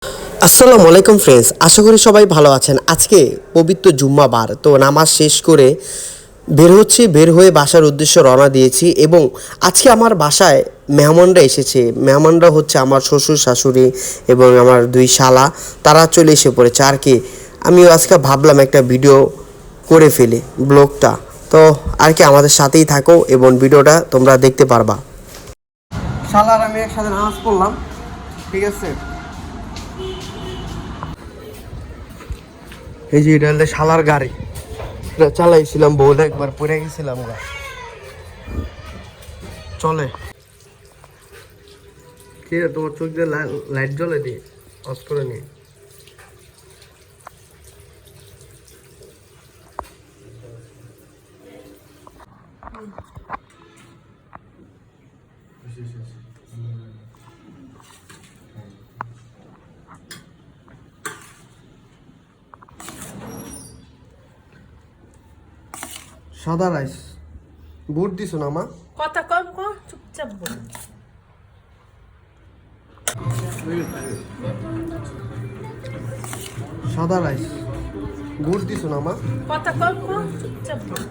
আসসালামু আলাইকুম ফ্রেন্ডস, আশা করি সবাই ভালো আছেন। আজকে পবিত্র জুম্মাবার, তো নামাজ শেষ করে বের হয়ে বাসার উদ্দেশ্যে রওনা দিয়েছি। এবং আজকে আমার বাসায় মেহমানরা এসেছে। মেহমানরা হচ্ছে আমার শ্বশুর শাশুড়ি এবং আমার দুই শালা। তারা চলে এসে পড়েছে আর কি। আমিও আজকে ভাবলাম একটা ভিডিও করে ফেলি, ব্লগটা। তো আর কি আমাদের সাথেই থাকো এবং ভিডিওটা তোমরা দেখতে পারবা। শালার আমি একসাথে নামাজ পড়লাম, ঠিক আছে। এই যে এটা হলে শালার গাড়ি, এটা চালাইছিলাম, বহুত একবার পড়ে গেছিলাম গা। চলে কি রে, তোমার চোখ দিয়ে লাইট জ্বলে দিয়ে অফ করে নিয়ে। সাদা রাইস বুট দিছো না মা? কথা কম কর, চুপচাপ বল। সাদা রাইস বুট দিছো না মা? কথা কম কর, চুপচাপ বল।